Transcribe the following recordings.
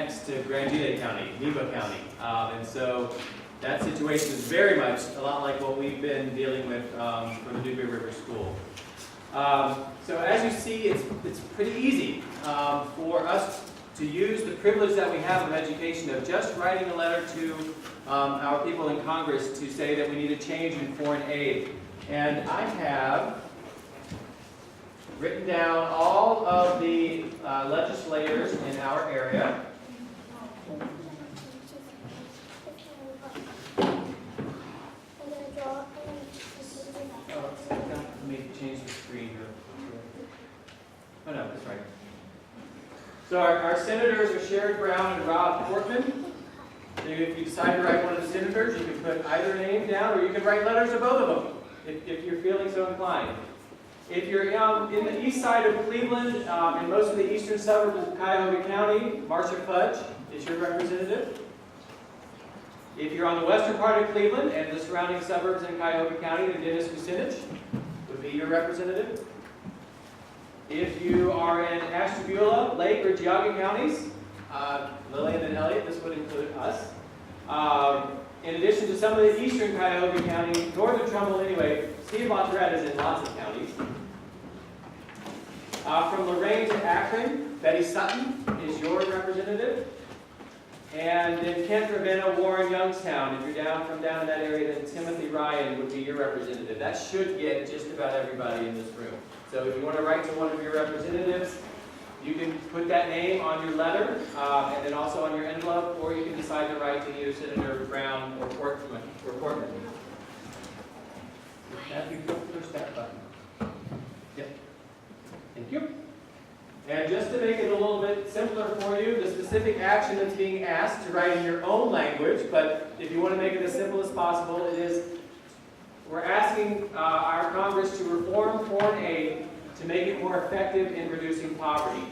next to Grandita County, Neva County. And so that situation is very much a lot like what we've been dealing with for the Newberry River School. So as you see, it's pretty easy for us to use the privilege that we have of education of just writing a letter to our people in Congress to say that we need a change in foreign aid. And I have written down all of the legislators in our area. Let me change the screen here. Oh no, that's right. So our senators are Sherrod Brown and Rob Portman. So if you decide to write one of the senators, you can put either name down, or you can write letters to both of them, if you're feeling so inclined. If you're in the east side of Cleveland, in most of the eastern suburbs of Cuyahoga County, Marcia Fudge is your representative. If you're on the western part of Cleveland and the surrounding suburbs in Cuyahoga County, then Dennis Kucinich would be your representative. If you are in Ashtabula, Lake, or Geauga counties, Lillian and Elliott, this would include us. In addition to some of the eastern Cuyahoga County, northern Trumbull anyway, Steve Monterette is in lots of counties. From Lorraine to Akron, Betty Sutton is your representative. And in Kent, Ravenna, Warren, Youngstown, if you're down in that area, then Timothy Ryan would be your representative. That should get just about everybody in this room. So if you want to write to one of your representatives, you can put that name on your letter, and then also on your envelope, or you can decide to write to either Senator Brown or Portman. Matthew, push that button. Yep. Thank you. And just to make it a little bit simpler for you, the specific action that's being asked to write in your own language, but if you want to make it as simple as possible, it is we're asking our Congress to reform foreign aid to make it more effective in reducing poverty.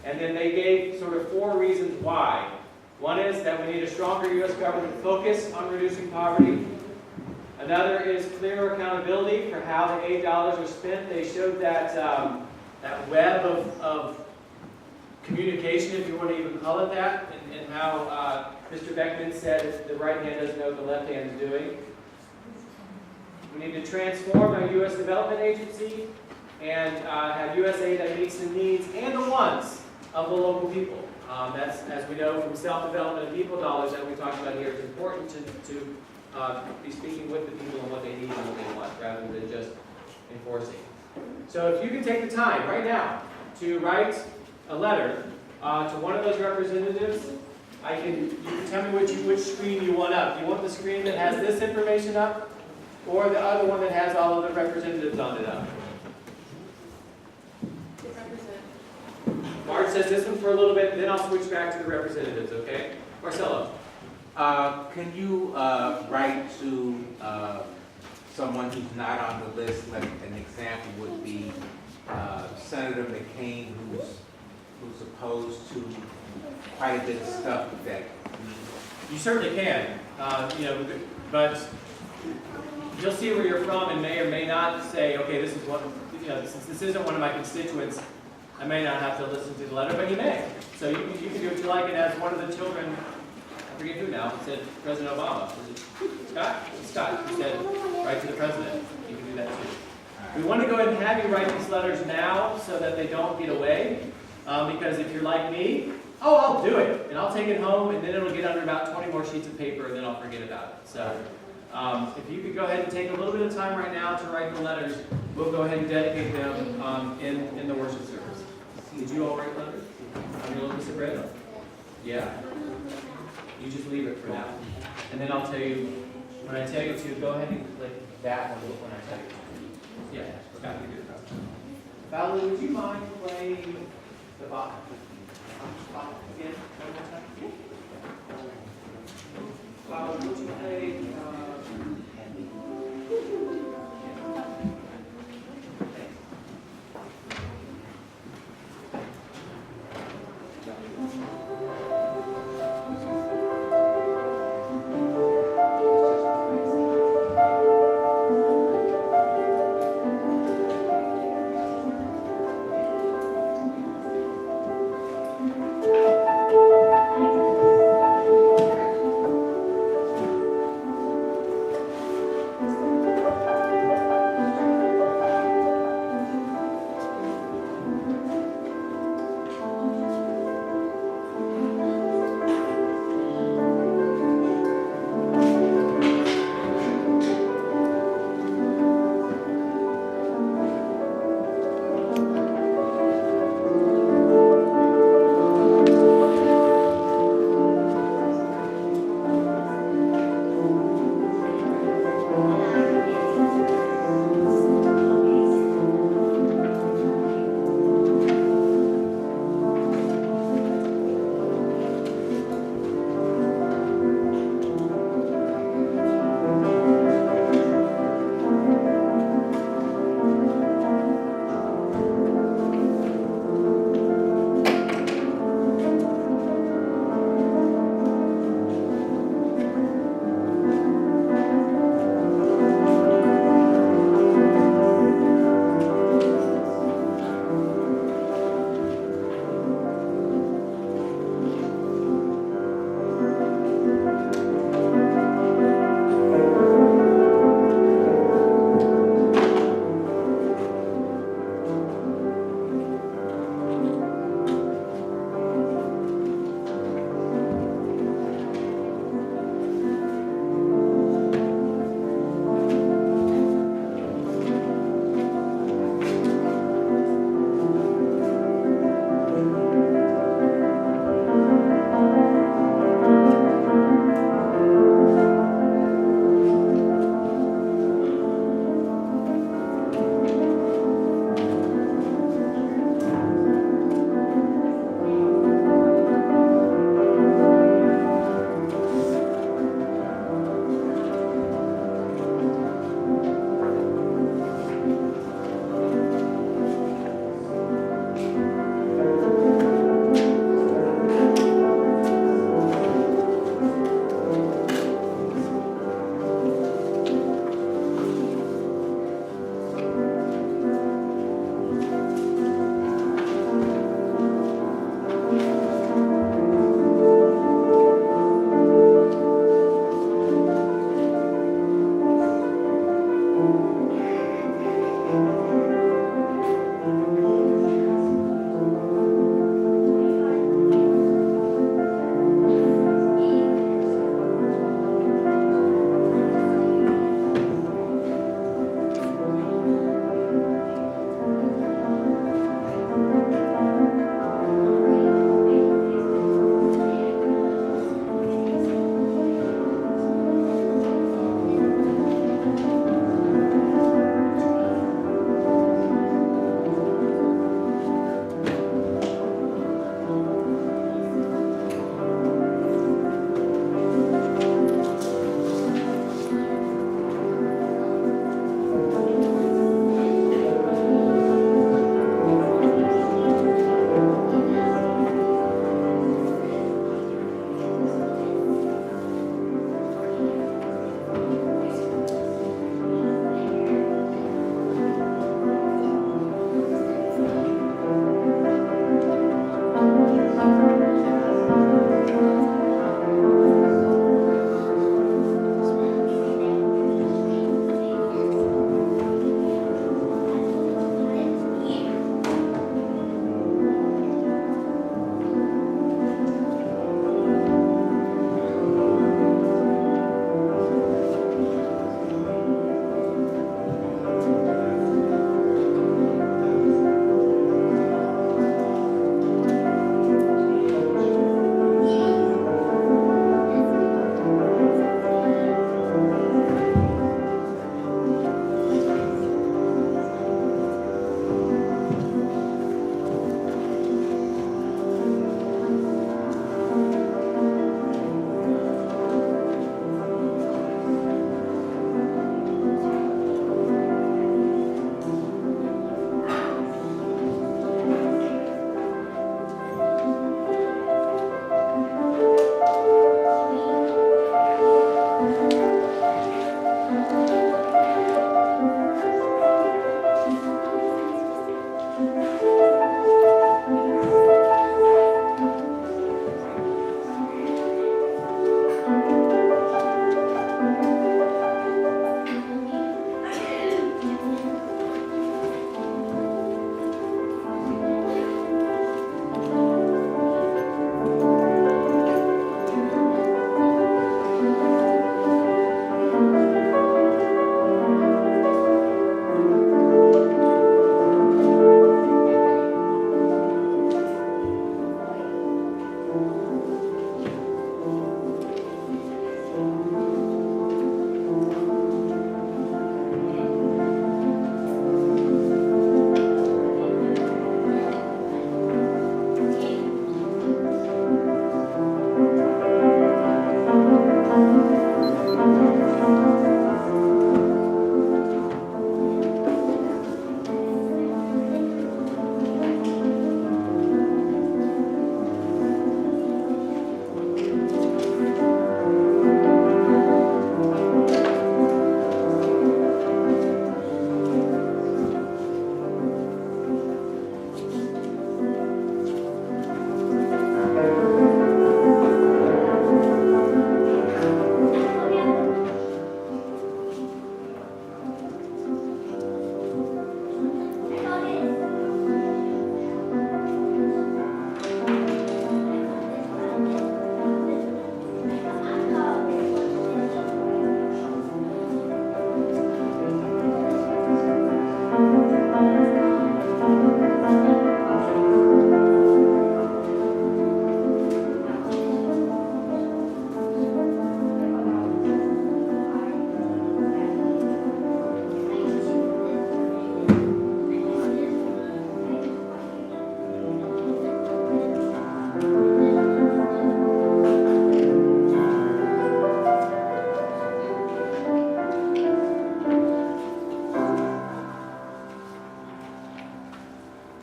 And then they gave sort of 4 reasons why. One is that we need a stronger U.S. government focus on reducing poverty. Another is clearer accountability for how the aid dollars are spent. They showed that, that web of communication, if you want to even call it that, and how Mr. Beckman said the right hand doesn't know what the left hand is doing. We need to transform our U.S. Development Agency and have U.S. aid that meets the needs and the wants of the local people. That's, as we know from self-development and people dollars that we talked about here, it's important to be speaking with the people and what they need and what they want, rather than just enforcing. So if you can take the time right now to write a letter to one of those representatives, you can tell me which screen you want up. Do you want the screen that has this information up, or the other one that has all of the representatives on it up? Marge says this one for a little bit, then I'll switch back to the representatives, okay? Marcelo. Can you write to someone who's not on the list? Like an example would be Senator McCain, who's opposed to quite a bit of stuff that You certainly can, but you'll see where you're from and may or may not say, okay, this is what, since this isn't one of my constituents, I may not have to listen to the letter, but you may. So you can do what you like, and as one of the children, I forget who now, said President Obama. Was it Scott? Scott, who said, write to the president. You can do that too. We want to go ahead and have you write these letters now so that they don't get away. Because if you're like me, I'll do it. And I'll take it home, and then it'll get under about 20 more sheets of paper, and then I'll forget about it. So if you could go ahead and take a little bit of time right now to write the letters, we'll go ahead and dedicate them in the worship service. Did you all write letters on your little piece of bread? Yeah? You just leave it for now. And then I'll tell you, when I tell you to, go ahead and click that one when I tell you to. Yeah, forgot to do it. Valerie, would you mind playing the box again?